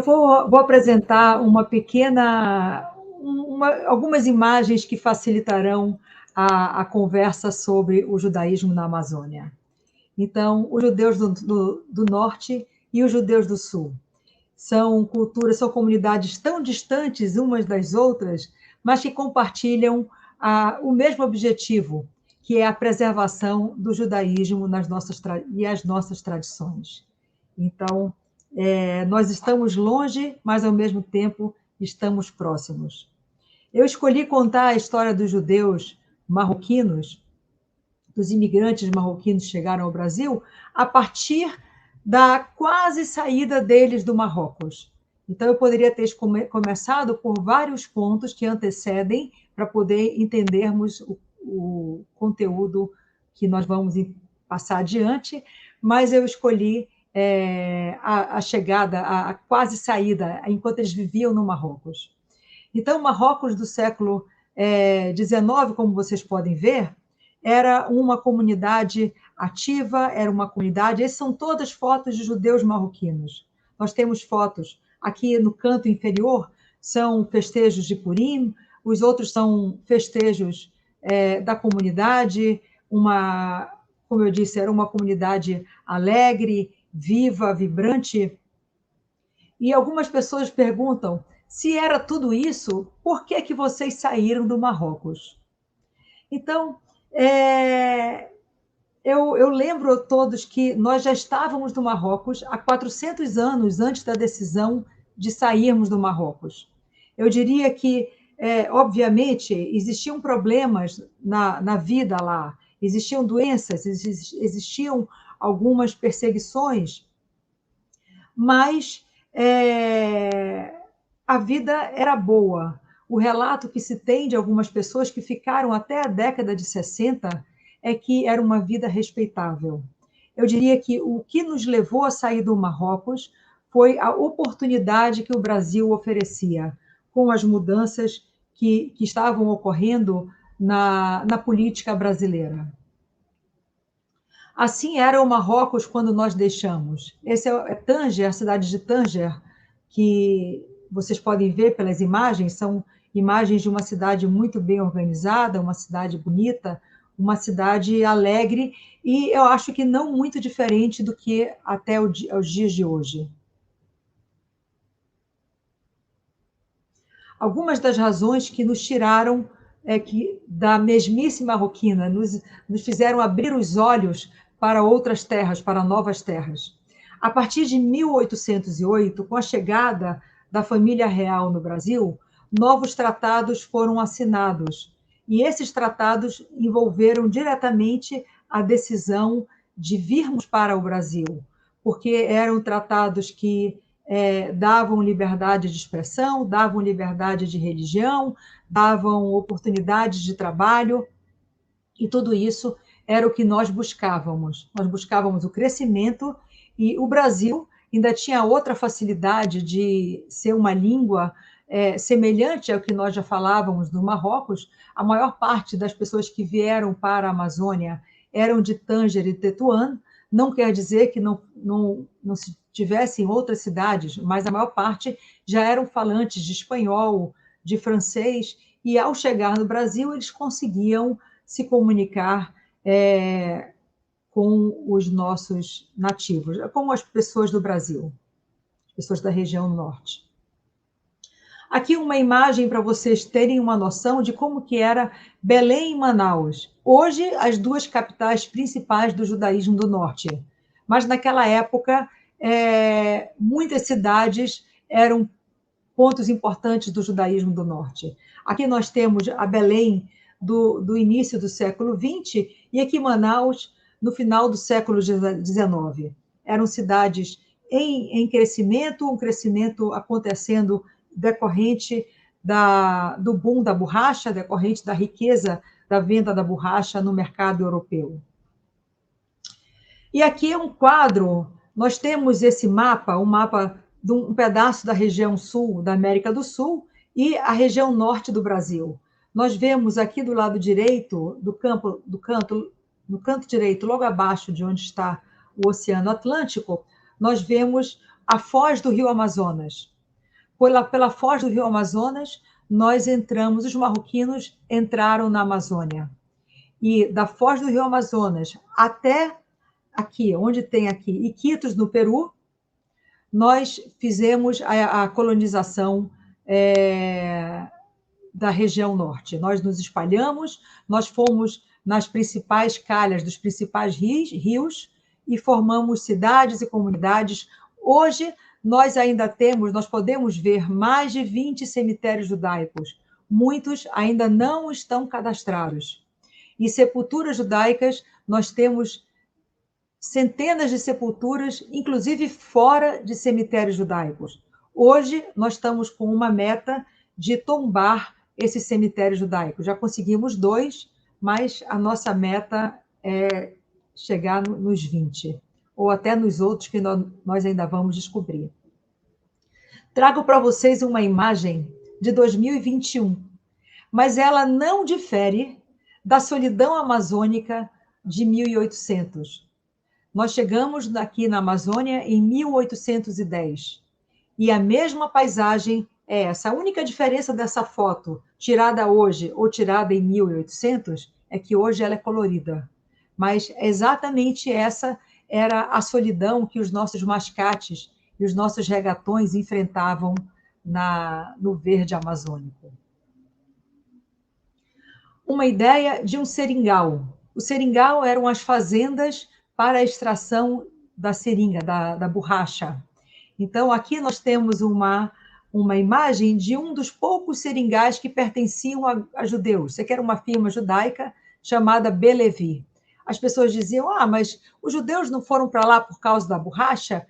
vou apresentar algumas imagens que facilitarão a conversa sobre o judaísmo na Amazônia. Então, os judeus do norte e os judeus do sul são culturas, são comunidades tão distantes umas das outras, mas que compartilham o mesmo objetivo, que é a preservação do judaísmo e as nossas tradições. Então, nós estamos longe, mas, ao mesmo tempo, estamos próximos. Eu escolhi contar a história dos judeus marroquinos, dos imigrantes marroquinos que chegaram ao Brasil, a partir da quase saída deles do Marrocos. Então, eu poderia ter começado por vários pontos que antecedem para poder entendermos o conteúdo que nós vamos passar adiante, mas eu escolhi a chegada, a quase saída, enquanto eles viviam no Marrocos. Então, o Marrocos do século XIX, como vocês podem ver, era uma comunidade ativa, era uma comunidade... Essas são todas fotos de judeus marroquinos. Nós temos fotos aqui no canto inferior, são festejos de Purim, os outros são festejos da comunidade, como eu disse, era uma comunidade alegre, viva, vibrante. E algumas pessoas perguntam, se era tudo isso, por que vocês saíram do Marrocos? Então, eu lembro a todos que nós já estávamos no Marrocos há 400 anos antes da decisão de sairmos do Marrocos. Eu diria que, obviamente, existiam problemas na vida lá, existiam doenças, existiam algumas perseguições, mas a vida era boa. O relato que se tem de algumas pessoas que ficaram até a década de 60 é que era uma vida respeitável. Eu diria que o que nos levou a sair do Marrocos foi a oportunidade que o Brasil oferecia, com as mudanças que estavam ocorrendo na política brasileira. Assim era o Marrocos quando nós deixamos. Esse é Tanger, a cidade de Tanger, que vocês podem ver pelas imagens, são imagens de uma cidade muito bem organizada, uma cidade bonita, uma cidade alegre, e eu acho que não muito diferente do que até os dias de hoje. Algumas das razões que nos tiraram da mesmice marroquina, nos fizeram abrir os olhos para outras terras, para novas terras. A partir de 1808, com a chegada da família real no Brasil, novos tratados foram assinados, e esses tratados envolveram diretamente a decisão de virmos para o Brasil, porque eram tratados que davam liberdade de expressão, davam liberdade de religião, davam oportunidades de trabalho, e tudo isso era o que nós buscávamos. Nós buscávamos o crescimento, e o Brasil ainda tinha outra facilidade de ser uma língua semelhante ao que nós já falávamos do Marrocos. A maior parte das pessoas que vieram para a Amazônia eram de Tanger e Tetuan. Não quer dizer que não se tivessem outras cidades, mas a maior parte já eram falantes de espanhol, de francês, e ao chegar no Brasil, eles conseguiam se comunicar com os nossos nativos, com as pessoas do Brasil, as pessoas da região norte. Aqui uma imagem para vocês terem uma noção de como que era Belém e Manaus. Hoje, as duas capitais principais do judaísmo do norte. Mas, naquela época, muitas cidades eram pontos importantes do judaísmo do norte. Aqui nós temos a Belém do início do século XX e aqui Manaus no final do século XIX. Eram cidades em crescimento, um crescimento acontecendo decorrente do boom da borracha, decorrente da riqueza da venda da borracha no mercado europeu. E aqui é um quadro, nós temos esse mapa, um mapa de um pedaço da região sul da América do Sul e a região norte do Brasil. Nós vemos aqui do lado direito no canto direito, logo abaixo de onde está o Oceano Atlântico, nós vemos a foz do rio Amazonas. Pela foz do rio Amazonas, nós entramos, os marroquinos entraram na Amazônia. E da foz do rio Amazonas até aqui, onde tem aqui Iquitos, no Peru, nós fizemos a colonização da região norte. Nós nos espalhamos, nós fomos nas principais calhas dos principais rios e formamos cidades e comunidades. Hoje, nós ainda temos, nós podemos ver mais de 20 cemitérios judaicos. Muitos ainda não estão cadastrados. E sepulturas judaicas, nós temos centenas de sepulturas, inclusive fora de cemitérios judaicos. Hoje, nós estamos com uma meta de tombar esses cemitérios judaicos. Já conseguimos 2, mas a nossa meta é chegar nos 20, ou até nos outros que nós ainda vamos descobrir. Trago para vocês uma imagem de 2021, mas ela não difere da solidão amazônica de 1800. Nós chegamos aqui na Amazônia em 1810, e a mesma paisagem é essa. A única diferença dessa foto, tirada hoje ou tirada em 1800, é que hoje ela é colorida. Mas exatamente essa era a solidão que os nossos mascates e os nossos regatões enfrentavam no verde amazônico. Uma ideia de um seringal. O seringal eram as fazendas para a extração da seringa, da borracha. Então, aqui nós temos uma imagem de um dos poucos seringais que pertenciam a judeus. Isso aqui era uma firma judaica chamada Belevi. As pessoas diziam, mas os judeus não foram para lá por causa da borracha?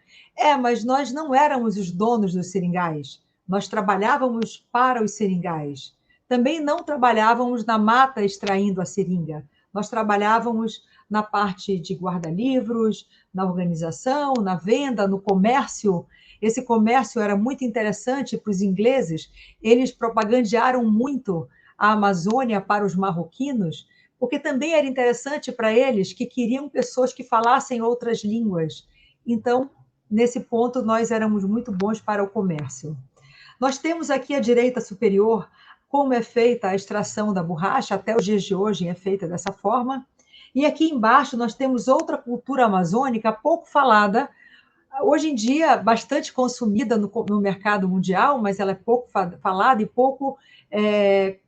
Mas nós não éramos os donos dos seringais. Nós trabalhávamos para os seringais. Também não trabalhávamos na mata extraindo a seringa. Nós trabalhávamos na parte de guarda-livros, na organização, na venda, no comércio. Esse comércio era muito interessante para os ingleses. Eles propagandearam muito a Amazônia para os marroquinos, porque também era interessante para eles, que queriam pessoas que falassem outras línguas. Então, nesse ponto, nós éramos muito bons para o comércio. Nós temos aqui à direita superior como é feita a extração da borracha, até os dias de hoje é feita dessa forma. E aqui embaixo nós temos outra cultura amazônica pouco falada, hoje em dia bastante consumida no mercado mundial, mas ela é pouco falada e pouco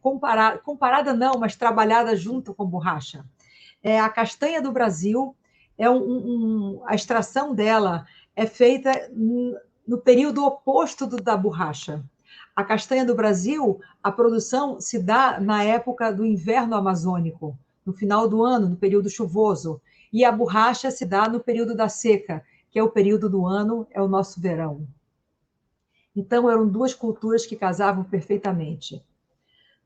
comparada não, mas trabalhada junto com borracha. A castanha do Brasil, a extração dela é feita no período oposto da borracha. A castanha do Brasil, a produção se dá na época do inverno amazônico, no final do ano, no período chuvoso, e a borracha se dá no período da seca, que é o período do ano, é o nosso verão. Então, eram duas culturas que casavam perfeitamente.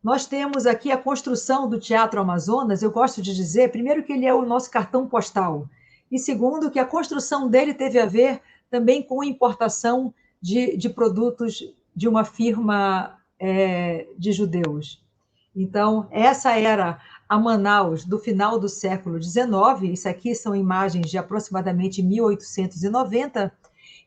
Nós temos aqui a construção do Teatro Amazonas. Eu gosto de dizer, primeiro, que ele é o nosso cartão postal, e segundo, que a construção dele teve a ver também com a importação de produtos de uma firma de judeus. Então, essa era a Manaus do final do século XIX, isso aqui são imagens de aproximadamente 1890,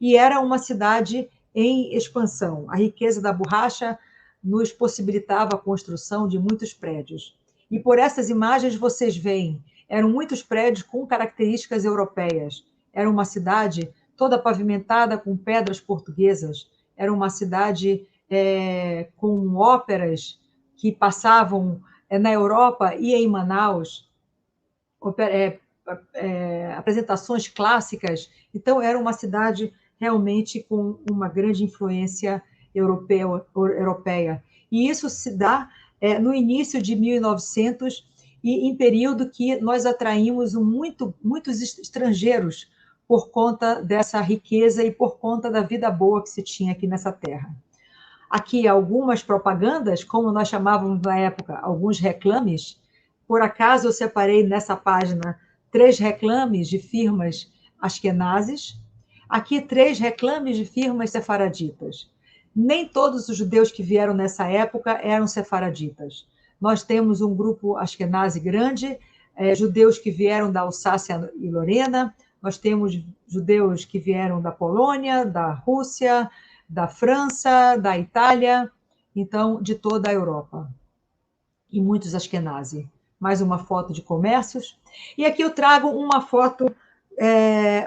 e era uma cidade em expansão. A riqueza da borracha nos possibilitava a construção de muitos prédios. E por essas imagens vocês veem, eram muitos prédios com características europeias. Era uma cidade toda pavimentada com pedras portuguesas, era uma cidade com óperas que passavam na Europa e em Manaus, apresentações clássicas. Então, era uma cidade realmente com uma grande influência europeia. E isso se dá no início de 1900, e em período que nós atraímos muitos estrangeiros por conta dessa riqueza e por conta da vida boa que se tinha aqui nessa terra. Aqui algumas propagandas, como nós chamávamos na época, alguns reclames. Por acaso eu separei nessa página 3 reclames de firmas askenazes, aqui 3 reclames de firmas sefaraditas. Nem todos os judeus que vieram nessa época eram sefaraditas. Nós temos um grupo askenazi grande, judeus que vieram da Alsácia e Lorena, nós temos judeus que vieram da Polônia, da Rússia, da França, da Itália, então, de toda a Europa. E muitos Ashkenazi. Mais uma foto de comércios. E aqui eu trago uma foto,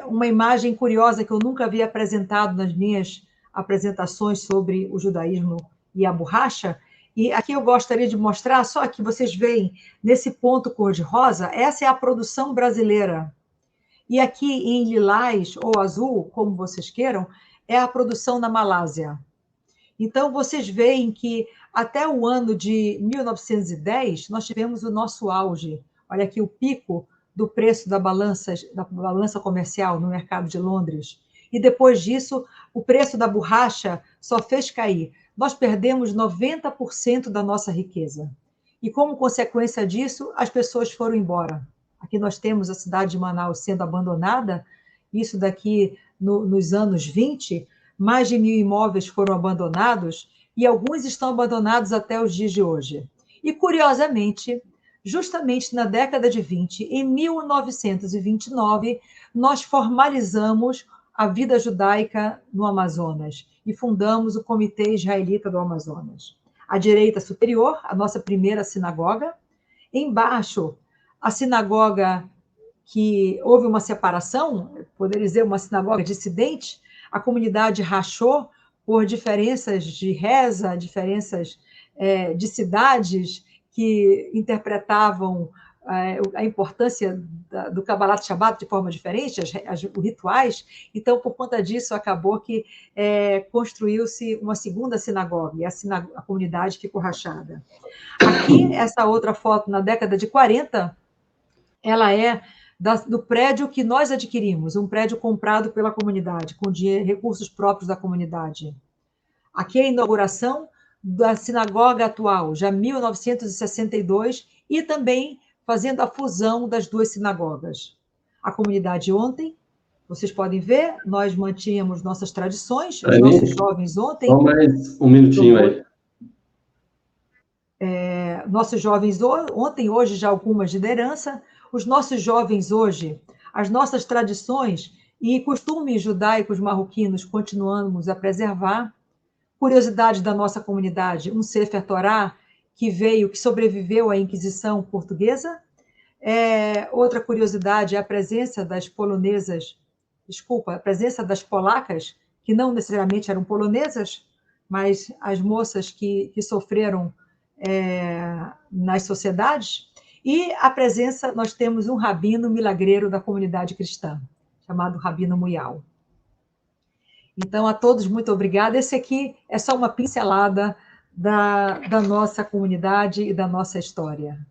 uma imagem curiosa que eu nunca havia apresentado nas minhas apresentações sobre o judaísmo e a borracha. E aqui eu gostaria de mostrar, só que vocês veem nesse ponto cor-de-rosa, essa é a produção brasileira. E aqui em lilás ou azul, como vocês queiram, é a produção na Malásia. Então, vocês veem que até o ano de 1910, nós tivemos o nosso auge. Olha aqui o pico do preço da balança comercial no mercado de Londres. E depois disso, o preço da borracha só fez cair. Nós perdemos 90% da nossa riqueza. E como consequência disso, as pessoas foram embora. Aqui nós temos a cidade de Manaus sendo abandonada, isso daqui nos anos 20, mais de 1.000 imóveis foram abandonados e alguns estão abandonados até os dias de hoje. E, curiosamente, justamente na década de 20, em 1929, nós formalizamos a vida judaica no Amazonas e fundamos o Comitê Israelita do Amazonas. À direita superior, a nossa primeira sinagoga. Embaixo, a sinagoga que houve uma separação, poderia dizer uma sinagoga dissidente, a comunidade rachou por diferenças de reza, diferenças de cidades que interpretavam a importância do Kabbalat Shabbat de forma diferente, os rituais. Então, por conta disso, acabou que construiu-se uma segunda sinagoga, e a comunidade ficou rachada. Aqui, essa outra foto, na década de 40, ela é do prédio que nós adquirimos, um prédio comprado pela comunidade, com recursos próprios da comunidade. Aqui é a inauguração da sinagoga atual, já 1962, e também fazendo a fusão das duas sinagogas. A comunidade ontem, vocês podem ver, nós mantínhamos nossas tradições, os nossos jovens ontem... Só mais um minutinho aí. Nossos jovens ontem, hoje já algumas de liderança, os nossos jovens hoje, as nossas tradições e costumes judaicos marroquinos continuamos a preservar. Curiosidade da nossa comunidade, um Sefer Torá que sobreviveu à Inquisição portuguesa. Outra curiosidade é a presença das a presença das polacas, que não necessariamente eram polonesas, mas as moças que sofreram nas sociedades. E a presença, nós temos um rabino milagreiro da comunidade cristã, chamado Rabino Muyal. Então, a todos, muito obrigada. Esse aqui é só uma pincelada da nossa comunidade e da nossa história.